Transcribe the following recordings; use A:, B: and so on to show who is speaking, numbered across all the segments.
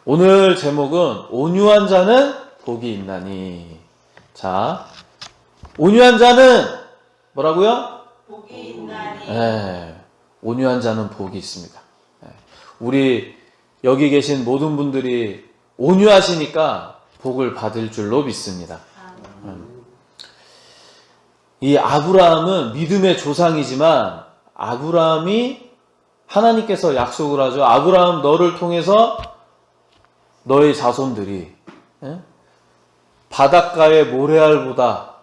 A: 오늘 제목은 온유한 자는 복이 있나니. 자, 온유한 자는 뭐라고요?
B: 복이 있나니.
A: 네, 온유한 자는 복이 있습니다. 네, 우리 여기 계신 모든 분들이 온유하시니까 복을 받을 줄로 믿습니다. 이 아브라함은 믿음의 조상이지만 아브라함이 하나님께서 약속을 하죠. 아브라함 너를 통해서 너의 자손들이 바닷가의 모래알보다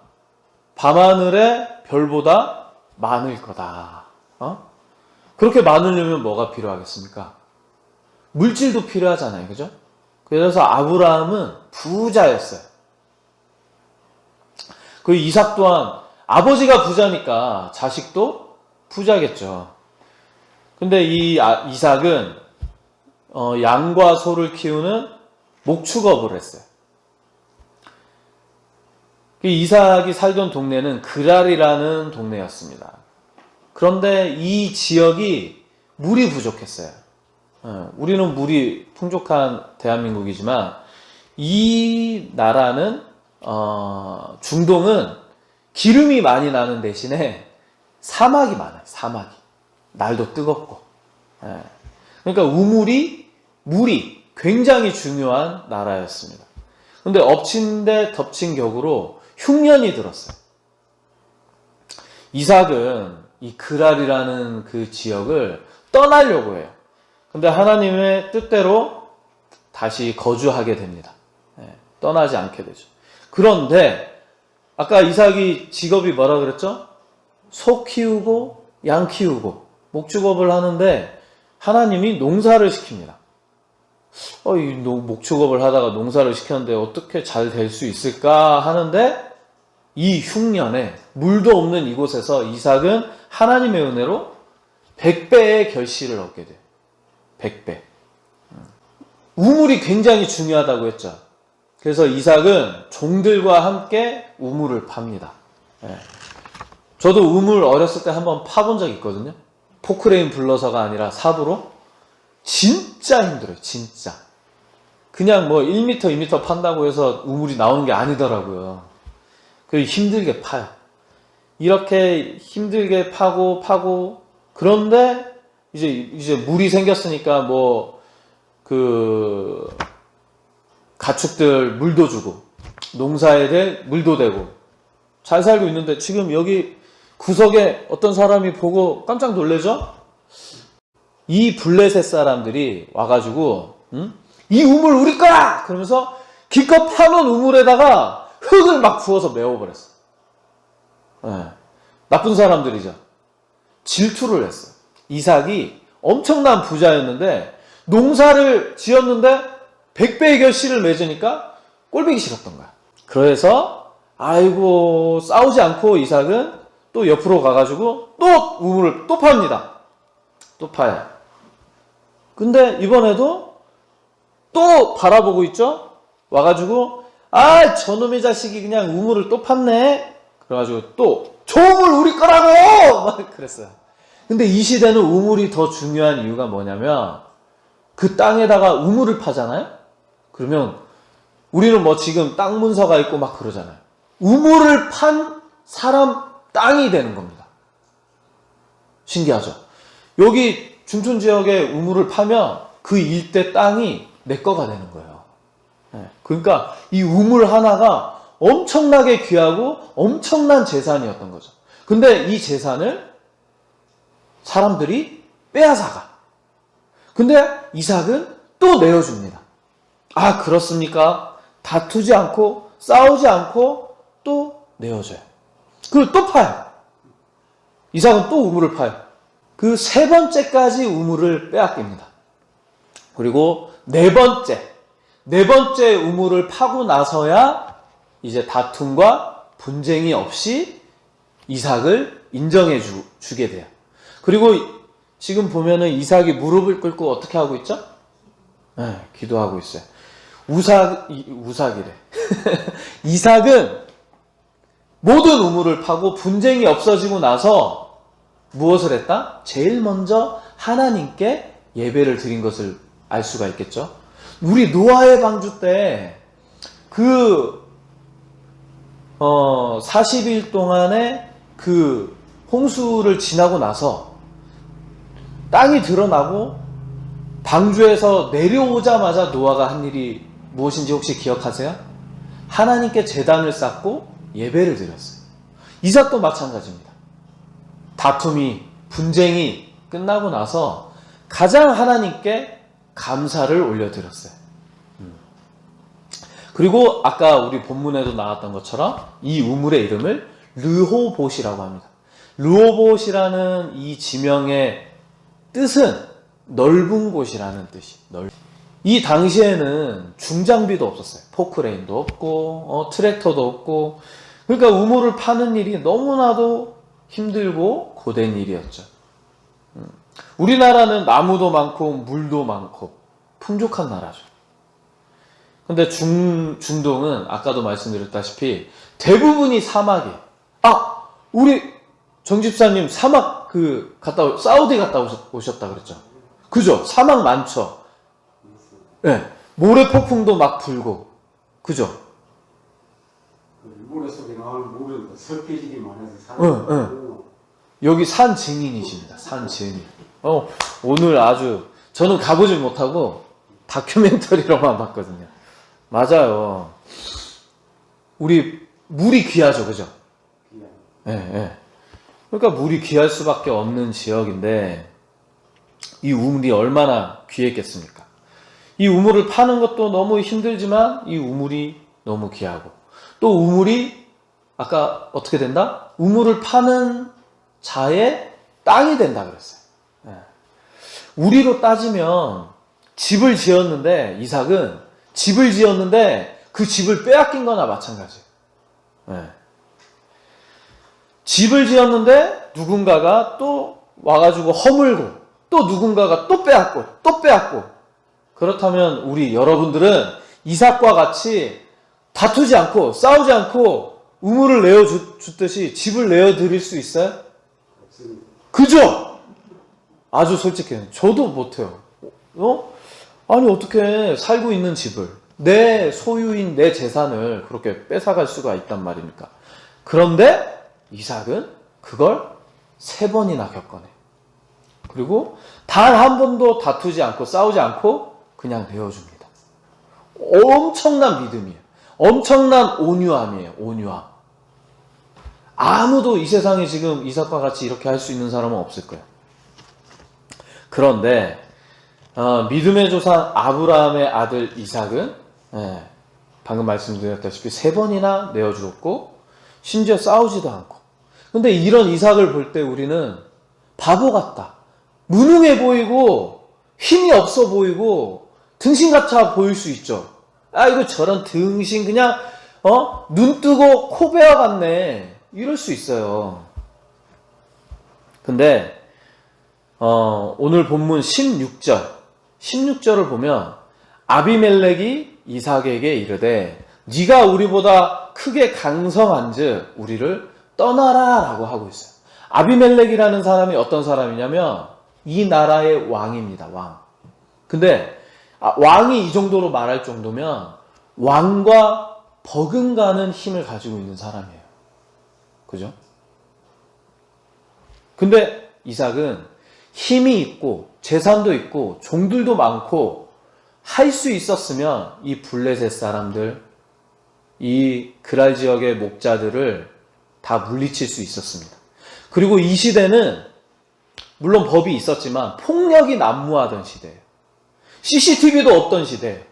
A: 밤하늘의 별보다 많을 거다. 그렇게 많으려면 뭐가 필요하겠습니까? 물질도 필요하잖아요. 그죠? 그래서 아브라함은 부자였어요. 그 이삭 또한 아버지가 부자니까 자식도 부자겠죠. 근데 이 이삭은 양과 소를 키우는 목축업을 했어요. 이삭이 살던 동네는 그랄이라는 동네였습니다. 그런데 이 지역이 물이 부족했어요. 우리는 물이 풍족한 대한민국이지만 이 나라는 중동은 기름이 많이 나는 대신에 사막이 많아요. 사막이. 날도 뜨겁고. 그러니까 물이 굉장히 중요한 나라였습니다. 근데 엎친 데 덮친 격으로 흉년이 들었어요. 이삭은 이 그랄이라는 그 지역을 떠나려고 해요. 근데 하나님의 뜻대로 다시 거주하게 됩니다. 떠나지 않게 되죠. 그런데 아까 이삭이 직업이 뭐라 그랬죠? 소 키우고 양 키우고 목축업을 하는데 하나님이 농사를 시킵니다. 이 목축업을 하다가 농사를 시켰는데 어떻게 잘 될 수 있을까 하는데 이 흉년에 물도 없는 이곳에서 이삭은 하나님의 은혜로 100배의 결실을 얻게 돼요. 100배. 우물이 굉장히 중요하다고 했죠. 그래서 이삭은 종들과 함께 우물을 팝니다. 저도 우물 어렸을 때 한번 파본 적이 있거든요. 포크레인 불러서가 아니라 삽으로. 진짜 힘들어요. 진짜. 그냥 뭐 1m, 2m 판다고 해서 우물이 나오는 게 아니더라고요. 힘들게 파요. 이렇게 힘들게 파고 그런데 이제 물이 생겼으니까 가축들 물도 주고 농사에 물도 대고 잘 살고 있는데 지금 여기 구석에 어떤 사람이 보고 깜짝 놀래죠? 이 블레셋 사람들이 와가지고 이 우물 우리 거야! 그러면서 기껏 파놓은 우물에다가 흙을 막 부어서 메워버렸어. 나쁜 사람들이죠. 질투를 했어요. 이삭이 엄청난 부자였는데 농사를 지었는데 100배의 결실을 맺으니까 꼴보기 싫었던 거야. 그래서 아이고 싸우지 않고 이삭은 또 옆으로 가가지고 또 우물을 또 팝니다. 또 파요. 근데 이번에도 또 바라보고 있죠? 와가지고 저놈의 자식이 그냥 우물을 또 팠네. 그래가지고 또 저 우물 우리 거라고! 막 그랬어요. 근데 이 시대는 우물이 더 중요한 이유가 뭐냐면 그 땅에다가 우물을 파잖아요? 그러면 우리는 지금 땅 문서가 있고 막 그러잖아요. 우물을 판 사람 땅이 되는 겁니다. 신기하죠? 여기 춘천 지역에 우물을 파면 그 일대 땅이 내 거가 되는 거예요. 그러니까 이 우물 하나가 엄청나게 귀하고 엄청난 재산이었던 거죠. 근데 이 재산을 사람들이 빼앗아가. 근데 이삭은 또 내어줍니다. 그렇습니까? 다투지 않고 싸우지 않고 또 내어줘요. 그리고 또 파요. 이삭은 또 우물을 파요. 그 세 번째까지 우물을 빼앗깁니다. 그리고 네 번째 우물을 파고 나서야 이제 다툼과 분쟁이 없이 이삭을 인정해 주게 돼요. 그리고 지금 보면은 이삭이 무릎을 꿇고 어떻게 하고 있죠? 기도하고 있어요. 우삭이래. 이삭은 모든 우물을 파고 분쟁이 없어지고 나서 무엇을 했다? 제일 먼저 하나님께 예배를 드린 것을 알 수가 있겠죠. 우리 노아의 방주 때 그 40일 동안의 그 홍수를 지나고 나서 땅이 드러나고 방주에서 내려오자마자 노아가 한 일이 무엇인지 혹시 기억하세요? 하나님께 제단을 쌓고 예배를 드렸어요. 이삭도 마찬가지입니다. 다툼이, 분쟁이 끝나고 나서 가장 하나님께 감사를 올려드렸어요. 그리고 아까 우리 본문에도 나왔던 것처럼 이 우물의 이름을 르호봇이라고 합니다. 르호봇이라는 이 지명의 뜻은 넓은 곳이라는 뜻이. 이 당시에는 중장비도 없었어요. 포크레인도 없고 트랙터도 없고, 그러니까 우물을 파는 일이 너무나도 힘들고 고된 일이었죠. 우리나라는 나무도 많고 물도 많고 풍족한 나라죠. 근데 중동은 아까도 말씀드렸다시피 대부분이 사막이에요. 우리 정 집사님 사막 사우디 갔다 오셨다 그랬죠. 그죠? 사막 많죠. 네. 모래 폭풍도 막 불고, 그죠?
B: 모래 속에 나오는 물은 설계질이 많아서
A: 여기 산 증인이십니다. 산 증인. 오늘 아주 저는 가보질 못하고 다큐멘터리로만 봤거든요. 맞아요. 우리 물이 귀하죠, 그죠? 네. 그러니까 물이 귀할 수밖에 없는 지역인데 이 우물이 얼마나 귀했겠습니까? 이 우물을 파는 것도 너무 힘들지만 이 우물이 너무 귀하고, 또 우물이 아까 어떻게 된다? 우물을 파는 자의 땅이 된다 그랬어요. 우리로 따지면 집을 지었는데, 이삭은 집을 지었는데 그 집을 빼앗긴 거나 마찬가지예요. 집을 지었는데 누군가가 또 와가지고 허물고, 또 누군가가 또 빼앗고. 그렇다면 우리 여러분들은 이삭과 같이 다투지 않고 싸우지 않고 우물을 내어주듯이 집을 내어드릴 수 있어요?
B: 없습니다.
A: 그죠? 아주 솔직해요. 저도 못해요. 아니 어떻게 살고 있는 집을, 내 소유인 내 재산을 그렇게 뺏어갈 수가 있단 말입니까? 그런데 이삭은 그걸 3번이나 겪어내. 그리고 단 한 번도 다투지 않고 싸우지 않고 그냥 내어줍니다. 엄청난 믿음이에요. 엄청난 온유함이에요. 온유함. 아무도 이 세상에 지금 이삭과 같이 이렇게 할 수 있는 사람은 없을 거예요. 그런데 믿음의 조상 아브라함의 아들 이삭은 방금 말씀드렸다시피 3번이나 내어주었고 심지어 싸우지도 않고. 근데 이런 이삭을 볼 때 우리는 바보 같다, 무능해 보이고 힘이 없어 보이고 등신 같아 보일 수 있죠. 이거 저런 등신 그냥 눈 뜨고 코 베어 같네, 이럴 수 있어요. 근데 오늘 본문 16절을 보면 아비멜렉이 이삭에게 이르되 네가 우리보다 크게 강성한즉 우리를 떠나라 라고 하고 있어요. 아비멜렉이라는 사람이 어떤 사람이냐면 이 나라의 왕입니다. 왕. 근데 왕이 이 정도로 말할 정도면 왕과 버금가는 힘을 가지고 있는 사람이에요. 그죠? 근데 이삭은 힘이 있고 재산도 있고 종들도 많고 할 수 있었으면 이 블레셋 사람들, 이 그랄 지역의 목자들을 다 물리칠 수 있었습니다. 그리고 이 시대는 물론 법이 있었지만 폭력이 난무하던 시대예요. CCTV도 없던 시대예요.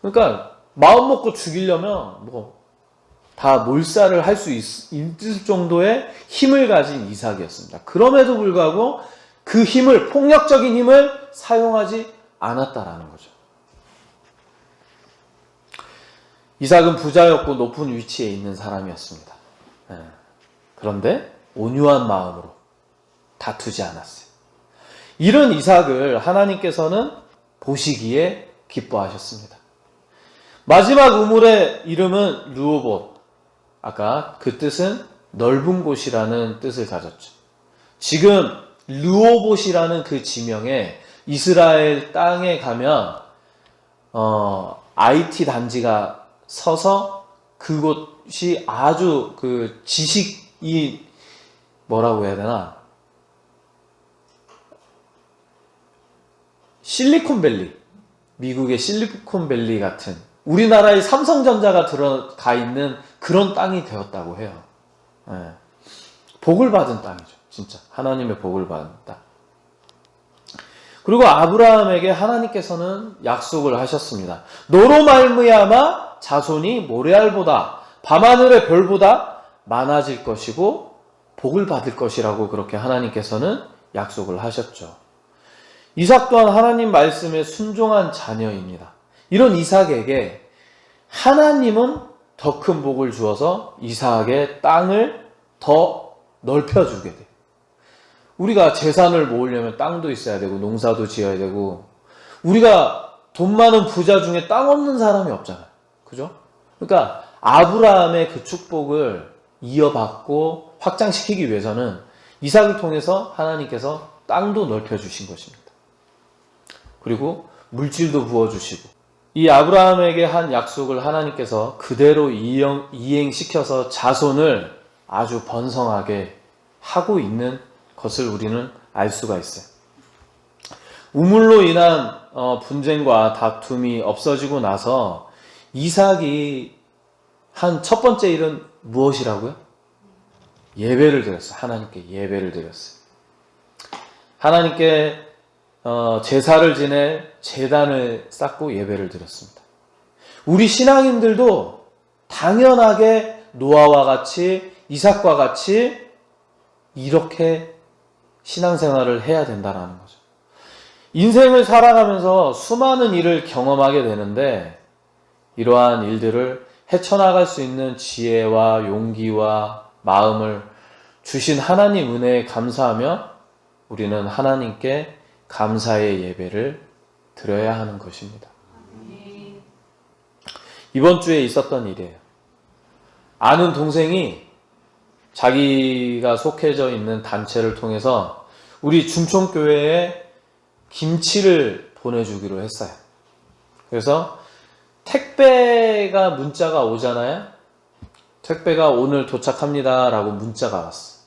A: 그러니까 마음 먹고 죽이려면 다 몰살을 할 수 있을 정도의 힘을 가진 이삭이었습니다. 그럼에도 불구하고 그 힘을, 폭력적인 힘을 사용하지 않았다라는 거죠. 이삭은 부자였고 높은 위치에 있는 사람이었습니다. 그런데 온유한 마음으로 다투지 않았어요. 이런 이삭을 하나님께서는 보시기에 기뻐하셨습니다. 마지막 우물의 이름은 르호봇. 아까 그 뜻은 넓은 곳이라는 뜻을 가졌죠. 지금 르호봇이라는 그 지명에 이스라엘 땅에 가면 IT 단지가 서서 그곳이 아주 그 지식이 뭐라고 해야 되나? 실리콘밸리, 미국의 실리콘밸리 같은 우리나라의 삼성전자가 들어가 있는 그런 땅이 되었다고 해요. 예. 복을 받은 땅이죠. 진짜 하나님의 복을 받은 땅. 그리고 아브라함에게 하나님께서는 약속을 하셨습니다. 너로 말미암아 자손이 모래알보다 밤하늘의 별보다 많아질 것이고 복을 받을 것이라고 그렇게 하나님께서는 약속을 하셨죠. 이삭 또한 하나님 말씀에 순종한 자녀입니다. 이런 이삭에게 하나님은 더 큰 복을 주어서 이삭의 땅을 더 넓혀주게 돼요. 우리가 재산을 모으려면 땅도 있어야 되고 농사도 지어야 되고 우리가 돈 많은 부자 중에 땅 없는 사람이 없잖아요. 그죠? 그러니까 아브라함의 그 축복을 이어받고 확장시키기 위해서는 이삭을 통해서 하나님께서 땅도 넓혀주신 것입니다. 그리고 물질도 부어주시고 이 아브라함에게 한 약속을 하나님께서 그대로 이행시켜서 자손을 아주 번성하게 하고 있는 것을 우리는 알 수가 있어요. 우물로 인한 분쟁과 다툼이 없어지고 나서 이삭이 한 첫 번째 일은 무엇이라고요? 예배를 드렸어요. 하나님께 예배를 드렸어요. 하나님께 제사를 지낼 제단을 쌓고 예배를 드렸습니다. 우리 신앙인들도 당연하게 노아와 같이 이삭과 같이 이렇게 신앙생활을 해야 된다는 거죠. 인생을 살아가면서 수많은 일을 경험하게 되는데 이러한 일들을 헤쳐나갈 수 있는 지혜와 용기와 마음을 주신 하나님 은혜에 감사하며 우리는 하나님께 감사의 예배를 드려야 하는 것입니다. 이번 주에 있었던 일이에요. 아는 동생이 자기가 속해져 있는 단체를 통해서 우리 중촌교회에 김치를 보내주기로 했어요. 그래서 택배가 문자가 오잖아요. 택배가 오늘 도착합니다 라고 문자가 왔어.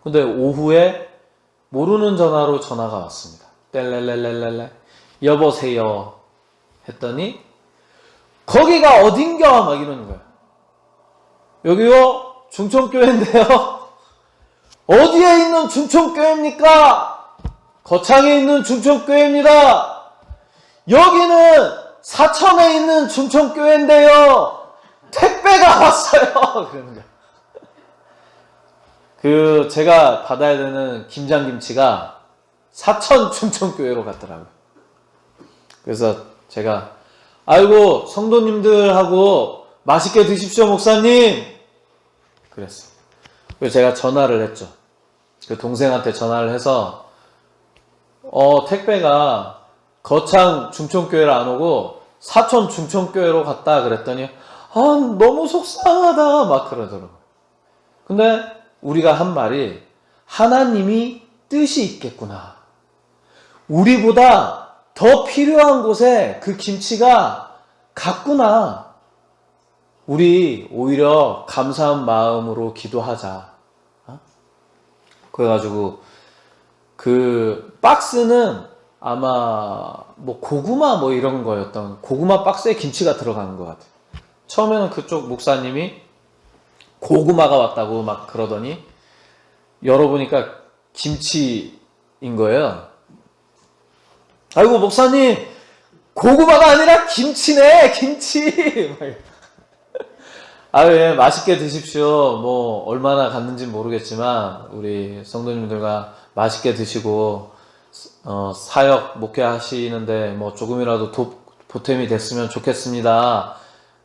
A: 근데 오후에 모르는 전화로 전화가 왔습니다. 뗄렐렐렐렐 여보세요 했더니 거기가 어딘가 막 이러는 거예요. 여기요 중촌교회인데요. 어디에 있는 중촌교회입니까? 거창에 있는 중촌교회입니다. 여기는 사천에 있는 중촌교회인데요. 택배가 왔어요. 그러는 거예요. 제가 받아야 되는 김장김치가 사천 중촌교회로 갔더라고요. 그래서 제가 아이고 성도님들하고 맛있게 드십시오 목사님 그랬어요. 그래서 제가 전화를 했죠. 그 동생한테 전화를 해서 택배가 거창 중촌교회를 안 오고 사천 중촌교회로 갔다 그랬더니 너무 속상하다 막 그러더라고요. 근데 우리가 한 말이 하나님이 뜻이 있겠구나. 우리보다 더 필요한 곳에 그 김치가 갔구나. 우리 오히려 감사한 마음으로 기도하자. 그래가지고 그 박스는 아마 고구마 이런 거였던 고구마 박스에 김치가 들어가는 것 같아요. 처음에는 그쪽 목사님이 고구마가 왔다고 막 그러더니 열어보니까 김치인 거예요. 아이고 목사님 고구마가 아니라 김치네 김치. 예, 맛있게 드십시오. 얼마나 갔는지 모르겠지만 우리 성도님들과 맛있게 드시고 사역 목회하시는데 조금이라도 보탬이 됐으면 좋겠습니다.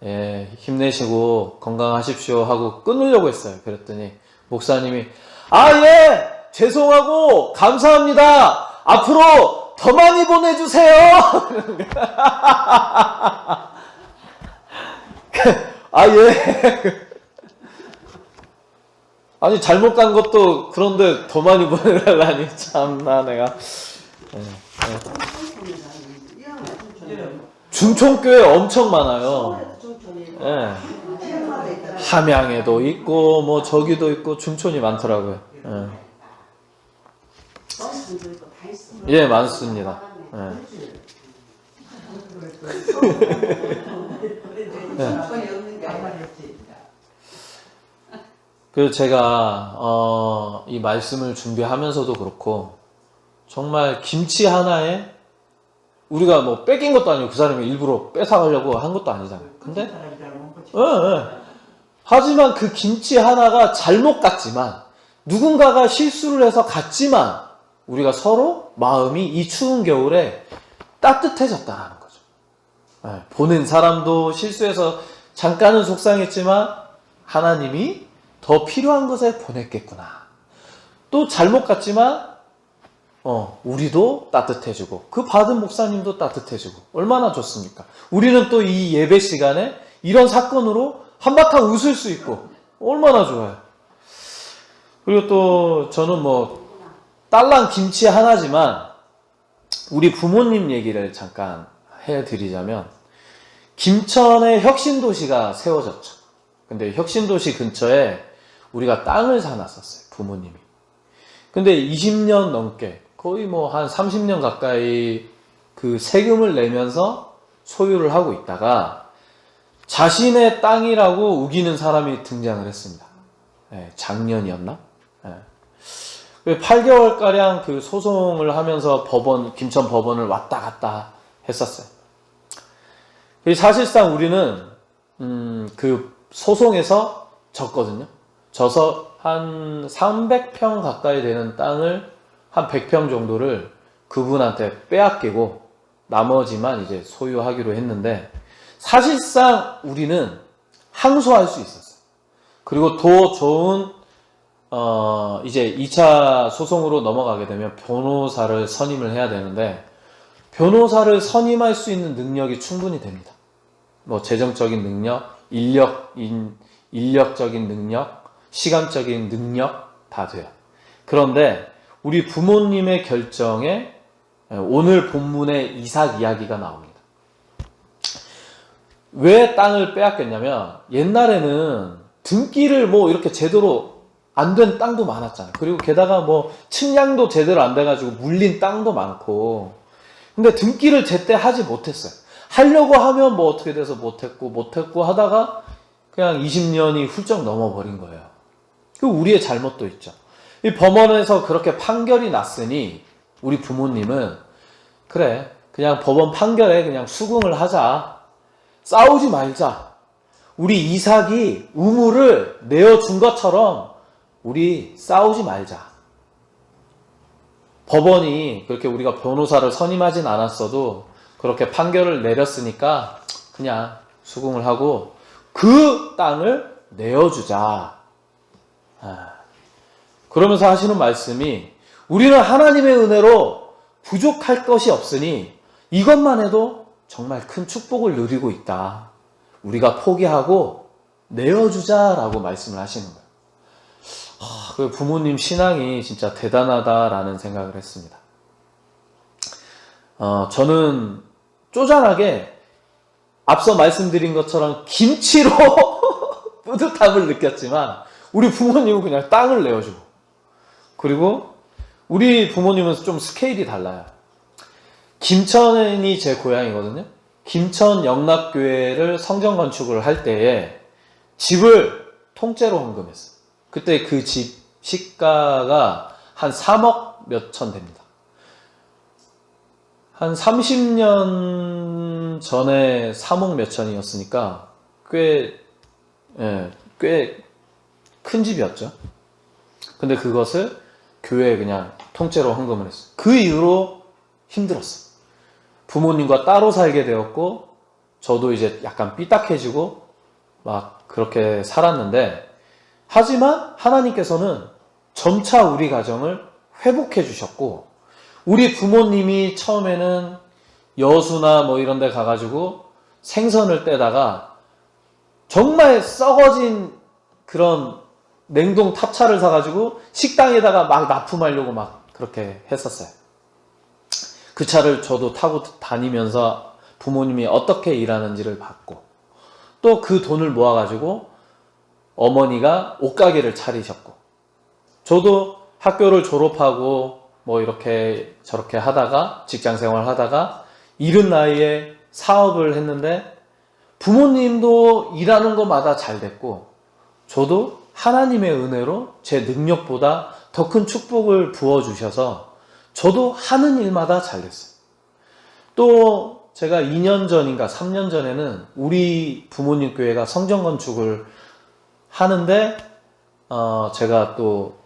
A: 예, 힘내시고 건강하십시오 하고 끊으려고 했어요. 그랬더니 목사님이 예, 죄송하고 감사합니다. 앞으로 더 많이 보내주세요. 예. 아니 잘못 간 것도 그런데 더 많이 보내달라니 참나 내가. 중촌교회 엄청 많아요.
C: 서울에도 중촌이
A: 예.
C: 지역마다 있더라고요.
A: 함양에도 있고 뭐 저기도 있고 중촌이 많더라고요. 예.
C: 성산도 있고 다 있어.
A: 예, 많습니다. 예.
C: 중촌이 없는 게 아니라
A: 그 제가 이 말씀을 준비하면서도 그렇고 정말 김치 하나에 우리가 뭐 뺏긴 것도 아니고 그 사람이 일부러 뺏어가려고 한 것도 아니잖아요. 근데 하지만 그 김치 하나가 잘못 갔지만 누군가가 실수를 해서 갔지만 우리가 서로 마음이 이 추운 겨울에 따뜻해졌다는 거죠. 보낸 사람도 실수해서 잠깐은 속상했지만 하나님이 더 필요한 것에 보냈겠구나. 또 잘못 갔지만 우리도 따뜻해지고 그 받은 목사님도 따뜻해지고 얼마나 좋습니까? 우리는 또 이 예배 시간에 이런 사건으로 한바탕 웃을 수 있고 얼마나 좋아요. 그리고 또 저는 뭐 딸랑 김치 하나지만 우리 부모님 얘기를 잠깐 해드리자면 김천에 혁신도시가 세워졌죠. 근데 혁신도시 근처에 우리가 땅을 사놨었어요. 부모님이. 근데 20년 넘게 거의 뭐 한 30년 가까이 그 세금을 내면서 소유를 하고 있다가 자신의 땅이라고 우기는 사람이 등장을 했습니다. 작년이었나? 8개월가량 그 소송을 하면서 김천 법원을 왔다 갔다 했었어요. 사실상 우리는, 그 소송에서 졌거든요. 져서 한 300평 가까이 되는 땅을 한 100평 정도를 그분한테 빼앗기고 나머지만 이제 소유하기로 했는데 사실상 우리는 항소할 수 있었어요. 그리고 더 좋은 이제 2차 소송으로 넘어가게 되면 변호사를 선임을 해야 되는데 변호사를 선임할 수 있는 능력이 충분히 됩니다. 뭐 재정적인 능력, 인력적인 능력, 시간적인 능력 다 돼요. 그런데 우리 부모님의 결정에 오늘 본문의 이삭 이야기가 나옵니다. 왜 땅을 빼앗겼냐면 옛날에는 등기를 뭐 이렇게 제대로 안 된 땅도 많았잖아요. 그리고 게다가 뭐 측량도 제대로 안 돼가지고 물린 땅도 많고 근데 등기를 제때 하지 못했어요. 하려고 하면 뭐 어떻게 돼서 못했고 하다가 그냥 20년이 훌쩍 넘어버린 거예요. 그 우리의 잘못도 있죠. 이 법원에서 그렇게 판결이 났으니 우리 부모님은 그래 그냥 법원 판결에 그냥 수긍을 하자. 싸우지 말자. 우리 이삭이 우물을 내어준 것처럼 우리 싸우지 말자. 법원이 그렇게 우리가 변호사를 선임하진 않았어도 그렇게 판결을 내렸으니까 그냥 수긍을 하고 그 땅을 내어주자. 그러면서 하시는 말씀이 우리는 하나님의 은혜로 부족할 것이 없으니 이것만 해도 정말 큰 축복을 누리고 있다. 우리가 포기하고 내어주자라고 말씀을 하시는 거예요. 그 부모님 신앙이 진짜 대단하다라는 생각을 했습니다. 저는 쪼잔하게 앞서 말씀드린 것처럼 김치로 뿌듯함을 느꼈지만 우리 부모님은 그냥 땅을 내어주고 그리고 우리 부모님은 좀 스케일이 달라요. 김천이 제 고향이거든요. 김천 영락교회를 성전 건축을 할 때에 집을 통째로 헌금했어요. 그때 그 집 시가가 한 3억 몇천 됩니다. 한 30년 전에 3억 몇천이었으니까 꽤 큰 집이었죠. 근데 그것을 교회에 그냥 통째로 헌금을 했어요. 그 이후로 힘들었어요. 부모님과 따로 살게 되었고 저도 이제 약간 삐딱해지고 막 그렇게 살았는데 하지만 하나님께서는 점차 우리 가정을 회복해 주셨고 우리 부모님이 처음에는 여수나 뭐 이런 데 가가지고 생선을 떼다가 정말 썩어진 그런 냉동 탑차를 사가지고 식당에다가 막 납품하려고 막 그렇게 했었어요. 그 차를 저도 타고 다니면서 부모님이 어떻게 일하는지를 봤고, 또 그 돈을 모아가지고 어머니가 옷가게를 차리셨고, 저도 학교를 졸업하고 뭐 이렇게 저렇게 하다가 직장 생활 하다가 이른 나이에 사업을 했는데 부모님도 일하는 것마다 잘 됐고, 저도 하나님의 은혜로 제 능력보다 더 큰 축복을 부어주셔서 저도 하는 일마다 잘 됐어요. 또 제가 2년 전인가 3년 전에는 우리 부모님 교회가 성전 건축을 하는데 제가 또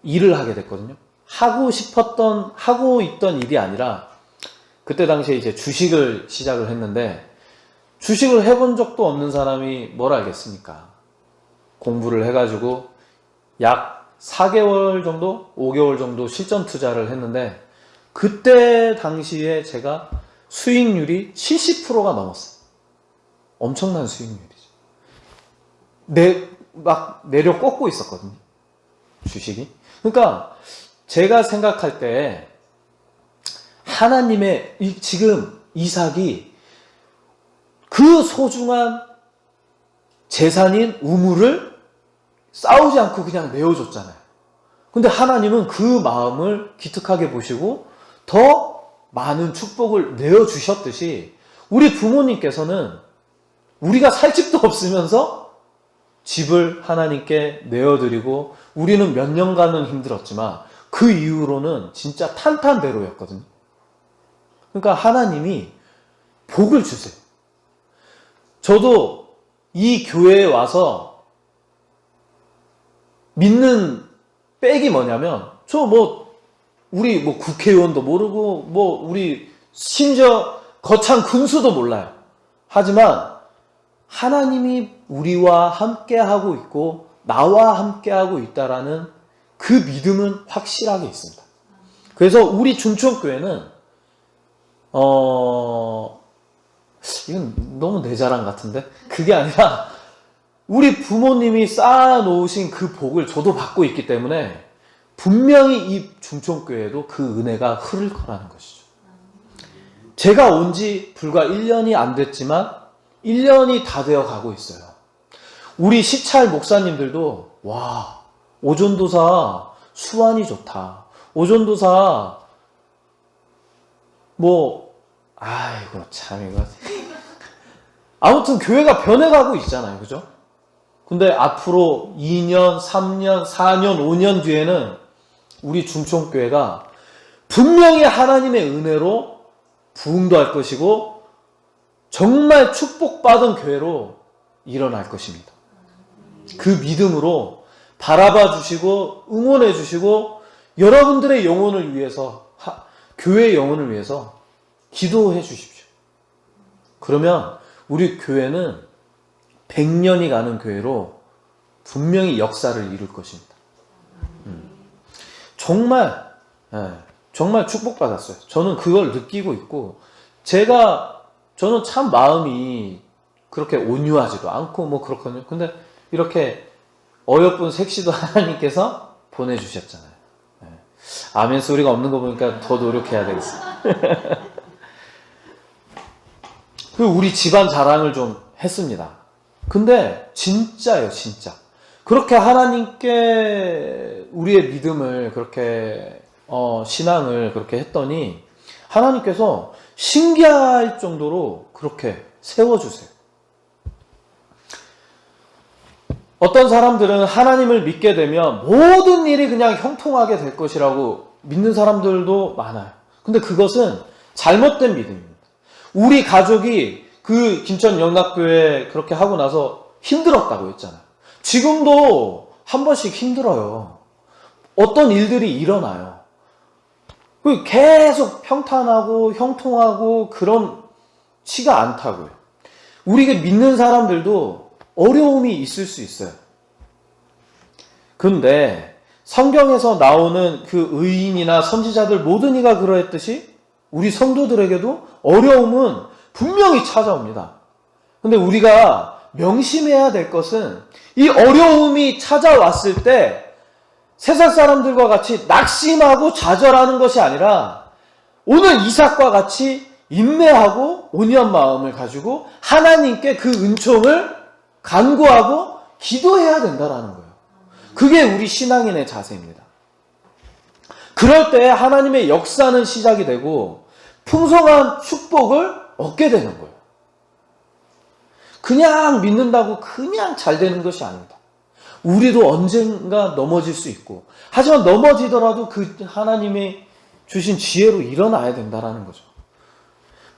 A: 일을 하게 됐거든요. 하고 있던 일이 아니라 그때 당시에 이제 주식을 시작을 했는데, 주식을 해본 적도 없는 사람이 뭘 알겠습니까? 공부를 해가지고 약 4개월 정도, 5개월 정도 실전 투자를 했는데, 그때 당시에 제가 수익률이 70%가 넘었어요. 엄청난 수익률이죠. 막 내려 꽂고 있었거든요, 주식이. 그러니까 제가 생각할 때 하나님의 지금 이삭이 그 소중한 재산인 우물을 싸우지 않고 그냥 내어줬잖아요. 근데 하나님은 그 마음을 기특하게 보시고 더 많은 축복을 내어주셨듯이, 우리 부모님께서는 우리가 살 집도 없으면서 집을 하나님께 내어드리고, 우리는 몇 년간은 힘들었지만 그 이후로는 진짜 탄탄대로였거든요. 그러니까 하나님이 복을 주세요. 저도 이 교회에 와서 믿는 백이 뭐냐면, 우리 국회의원도 모르고, 우리 심지어 거창 군수도 몰라요. 하지만 하나님이 우리와 함께하고 있고 나와 함께하고 있다라는 그 믿음은 확실하게 있습니다. 그래서 우리 중천교회는 이건 너무 내 자랑 같은데, 그게 아니라 우리 부모님이 쌓아놓으신 그 복을 저도 받고 있기 때문에 분명히 이 중천교회에도 그 은혜가 흐를 거라는 것이죠. 제가 온 지 불과 1년이 안 됐지만 1년이 다 되어 가고 있어요. 우리 시찰 목사님들도 와, 오전도사 수완이 좋다, 오전도사 아이고 참 이거 아무튼 교회가 변해가고 있잖아요, 그죠? 근데 앞으로 2년, 3년, 4년, 5년 뒤에는 우리 중천교회가 분명히 하나님의 은혜로 부흥도 할 것이고 정말 축복받은 교회로 일어날 것입니다. 그 믿음으로 바라봐 주시고 응원해 주시고 여러분들의 영혼을 위해서, 교회의 영혼을 위해서 기도해 주십시오. 그러면 우리 교회는 100년이 가는 교회로 분명히 역사를 이룰 것입니다. 정말 축복받았어요. 저는 그걸 느끼고 있고, 저는 참 마음이 그렇게 온유하지도 않고 그렇거든요. 근데 이렇게 어여쁜 색시도 하나님께서 보내주셨잖아요. 아멘 소리가 없는 거 보니까 더 노력해야 되겠어요. 우리 집안 자랑을 좀 했습니다. 근데 진짜예요, 진짜. 그렇게 하나님께 우리의 믿음을 그렇게 신앙을 그렇게 했더니 하나님께서 신기할 정도로 그렇게 세워주세요. 어떤 사람들은 하나님을 믿게 되면 모든 일이 그냥 형통하게 될 것이라고 믿는 사람들도 많아요. 근데 그것은 잘못된 믿음입니다. 우리 가족이 그 김천 영락교회 그렇게 하고 나서 힘들었다고 했잖아요. 지금도 한 번씩 힘들어요. 어떤 일들이 일어나요. 계속 평탄하고 형통하고 그렇지가 않다고요. 우리가 믿는 사람들도 어려움이 있을 수 있어요. 그런데 성경에서 나오는 그 의인이나 선지자들 모든 이가 그러했듯이 우리 성도들에게도 어려움은 분명히 찾아옵니다. 근데 우리가 명심해야 될 것은 이 어려움이 찾아왔을 때 세상 사람들과 같이 낙심하고 좌절하는 것이 아니라 오늘 이삭과 같이 인내하고 온유한 마음을 가지고 하나님께 그 은총을 간구하고 기도해야 된다라는 거예요. 그게 우리 신앙인의 자세입니다. 그럴 때 하나님의 역사는 시작이 되고 풍성한 축복을 얻게 되는 거예요. 그냥 믿는다고 그냥 잘 되는 것이 아닙니다. 우리도 언젠가 넘어질 수 있고, 하지만 넘어지더라도 그 하나님이 주신 지혜로 일어나야 된다라는 거죠.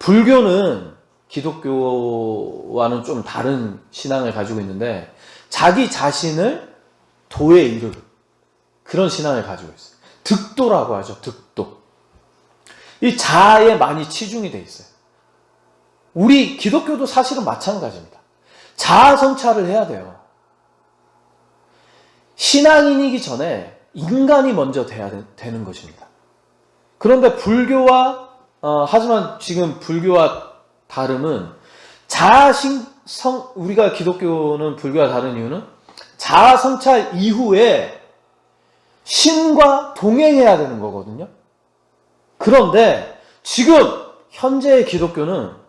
A: 불교는 기독교와는 좀 다른 신앙을 가지고 있는데 자기 자신을 도에 이르는 그런 신앙을 가지고 있어요. 득도라고 하죠. 득도. 이 자아에 많이 치중이 돼 있어요. 우리 기독교도 사실은 마찬가지입니다. 자아 성찰을 해야 돼요. 신앙인이기 전에 인간이 먼저 돼야 되는 것입니다. 그런데 불교와 하지만 지금 불교와 다름은 우리가 기독교는 불교와 다른 이유는 자아 성찰 이후에 신과 동행해야 되는 거거든요. 그런데 지금 현재의 기독교는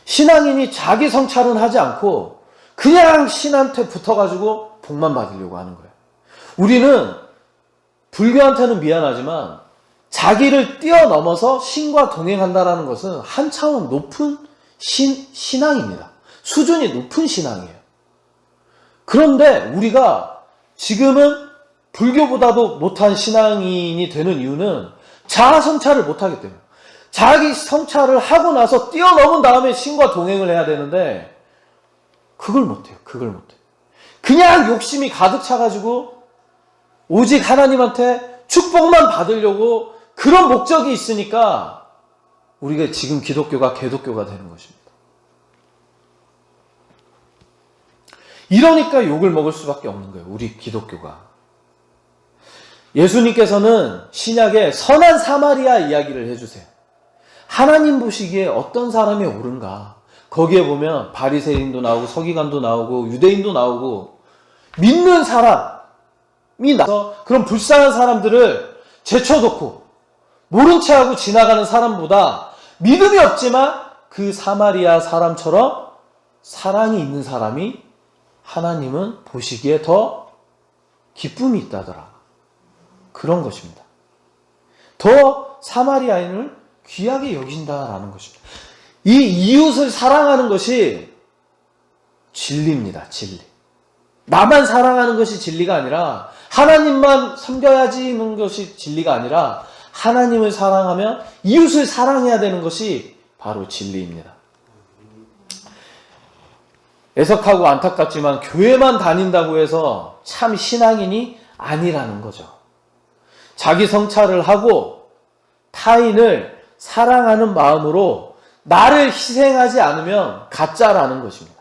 A: 신앙인이 자기 성찰은 하지 않고 그냥 신한테 붙어가지고 복만 받으려고 하는 거예요. 우리는 불교한테는 미안하지만 자기를 뛰어넘어서 신과 동행한다는 것은 한 차원 높은 신앙입니다. 수준이 높은 신앙이에요. 그런데 우리가 지금은 불교보다도 못한 신앙인이 되는 이유는 자아 성찰을 못하기 때문에, 자기 성찰을 하고 나서 뛰어넘은 다음에 신과 동행을 해야 되는데 그걸 못해요. 그냥 욕심이 가득 차가지고 오직 하나님한테 축복만 받으려고 그런 목적이 있으니까 우리가 지금 기독교가 개독교가 되는 것입니다. 이러니까 욕을 먹을 수밖에 없는 거예요. 우리 기독교가. 예수님께서는 신약에 선한 사마리아 이야기를 해주세요. 하나님 보시기에 어떤 사람이 옳은가. 거기에 보면 바리새인도 나오고 서기관도 나오고 유대인도 나오고 믿는 사람이 나서 그런 불쌍한 사람들을 제쳐놓고 모른 채 하고 지나가는 사람보다 믿음이 없지만 그 사마리아 사람처럼 사랑이 있는 사람이 하나님은 보시기에 더 기쁨이 있다더라. 그런 것입니다. 더 사마리아인을 귀하게 여긴다라는 것입니다. 이 이웃을 사랑하는 것이 진리입니다. 진리. 나만 사랑하는 것이 진리가 아니라 하나님만 섬겨야지는 것이 진리가 아니라 하나님을 사랑하면 이웃을 사랑해야 되는 것이 바로 진리입니다. 애석하고 안타깝지만 교회만 다닌다고 해서 참 신앙인이 아니라는 거죠. 자기 성찰을 하고 타인을 사랑하는 마음으로 나를 희생하지 않으면 가짜라는 것입니다.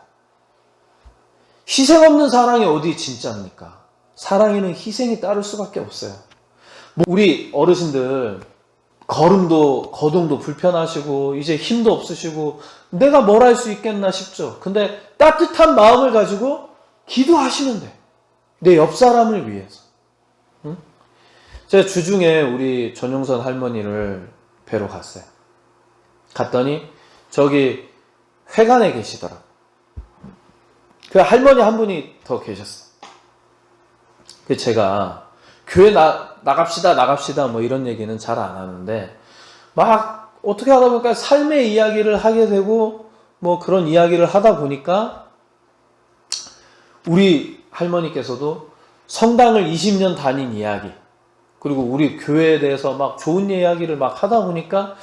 A: 희생 없는 사랑이 어디 진짜입니까? 사랑에는 희생이 따를 수밖에 없어요. 우리 어르신들 거동도 불편하시고 이제 힘도 없으시고 내가 뭘 할 수 있겠나 싶죠. 근데 따뜻한 마음을 가지고 기도하시면 돼. 내 옆 사람을 위해서. 응? 제가 주중에 우리 전용선 할머니를 뵈러 갔어요. 갔더니 저기 회관에 계시더라고요. 그 할머니 한 분이 더 계셨어. 그 제가 교회 나갑시다 뭐 이런 얘기는 잘 안 하는데 막 어떻게 하다 보니까 삶의 이야기를 하게 되고 뭐 그런 이야기를 하다 보니까 우리 할머니께서도 성당을 20년 다닌 이야기 그리고 우리 교회에 대해서 막 좋은 이야기를 막 하다 보니까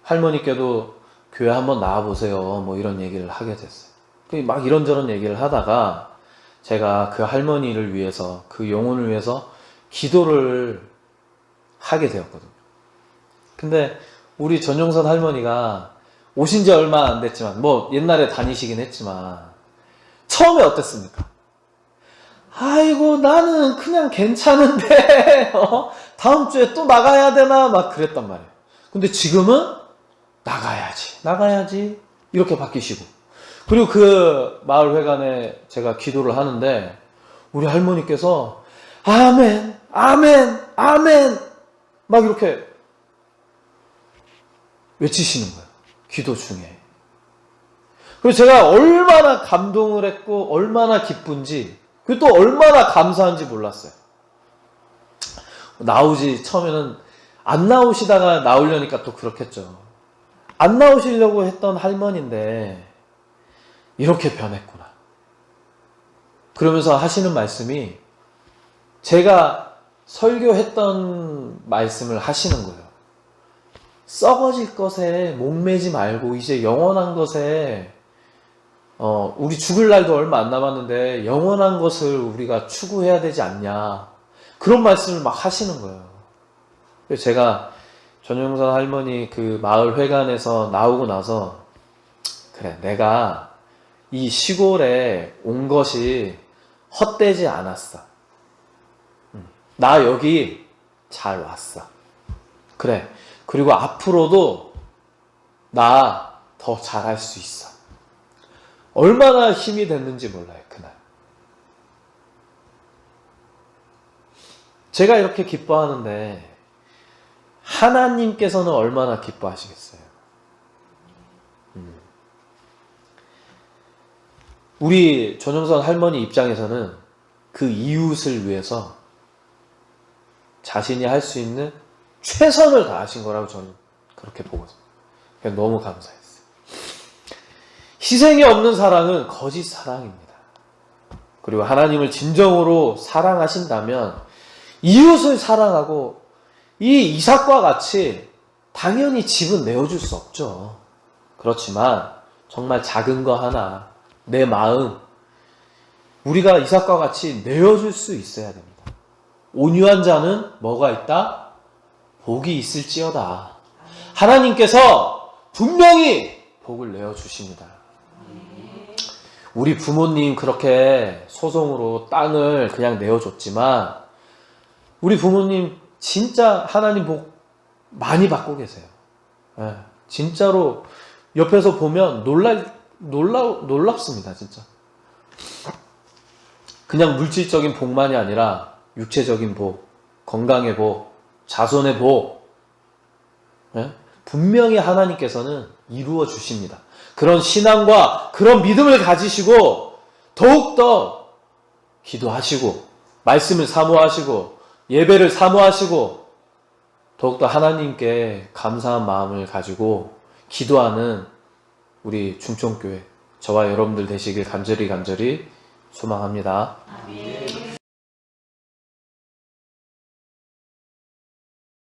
A: 할머니께도 교회 한번 나와보세요 뭐 이런 얘기를 하게 됐어요. 막 이런저런 얘기를 하다가 제가 그 할머니를 위해서 그 영혼을 위해서 기도를 하게 되었거든요. 근데 우리 전용선 할머니가 오신 지 얼마 안 됐지만 뭐 옛날에 다니시긴 했지만 처음에 어땠습니까? 아이고 나는 그냥 괜찮은데 다음 주에 또 나가야 되나 막 그랬단 말이에요. 근데 지금은 나가야지 이렇게 바뀌시고 그리고 그 마을회관에 제가 기도를 하는데 우리 할머니께서 아멘 막 이렇게 외치시는 거예요. 기도 중에. 그리고 제가 얼마나 감동을 했고 얼마나 기쁜지 그리고 또 얼마나 감사한지 몰랐어요. 나오지 처음에는 안 나오시다가 나오려니까 또 그렇겠죠. 안 나오시려고 했던 할머니인데 이렇게 변했구나. 그러면서 하시는 말씀이 제가 설교했던 말씀을 하시는 거예요. 썩어질 것에 목매지 말고 이제 영원한 것에 우리 죽을 날도 얼마 안 남았는데 영원한 것을 우리가 추구해야 되지 않냐. 그런 말씀을 막 하시는 거예요. 그래서 제가 전용선 할머니 그 마을 회관에서 나오고 나서 그래, 내가 이 시골에 온 것이 헛되지 않았어. 나 여기 잘 왔어. 그래. 그리고 앞으로도 나 더 잘할 수 있어. 얼마나 힘이 됐는지 몰라요, 그날. 제가 이렇게 기뻐하는데 하나님께서는 얼마나 기뻐하시겠어요. 우리 전용선 할머니 입장에서는 그 이웃을 위해서 자신이 할 수 있는 최선을 다하신 거라고 저는 그렇게 보거든요. 너무 감사했어요. 희생이 없는 사랑은 거짓 사랑입니다. 그리고 하나님을 진정으로 사랑하신다면 이웃을 사랑하고 이 이삭과 같이 당연히 집은 내어줄 수 없죠. 그렇지만 정말 작은 거 하나, 내 마음, 우리가 이삭과 같이 내어줄 수 있어야 됩니다. 온유한 자는 뭐가 있다? 복이 있을지어다. 하나님께서 분명히 복을 내어주십니다. 우리 부모님 그렇게 소송으로 땅을 그냥 내어줬지만 우리 부모님 진짜 하나님 복 많이 받고 계세요. 예, 진짜로 옆에서 보면 놀랍습니다. 진짜. 그냥 물질적인 복만이 아니라 육체적인 복, 건강의 복, 자손의 복, 예? 분명히 하나님께서는 이루어 주십니다. 그런 신앙과 그런 믿음을 가지시고 더욱더 기도하시고 말씀을 사모하시고 예배를 사모하시고 더욱더 하나님께 감사한 마음을 가지고 기도하는 우리 충청교회 저와 여러분들 되시길 간절히 소망합니다.
C: 아멘.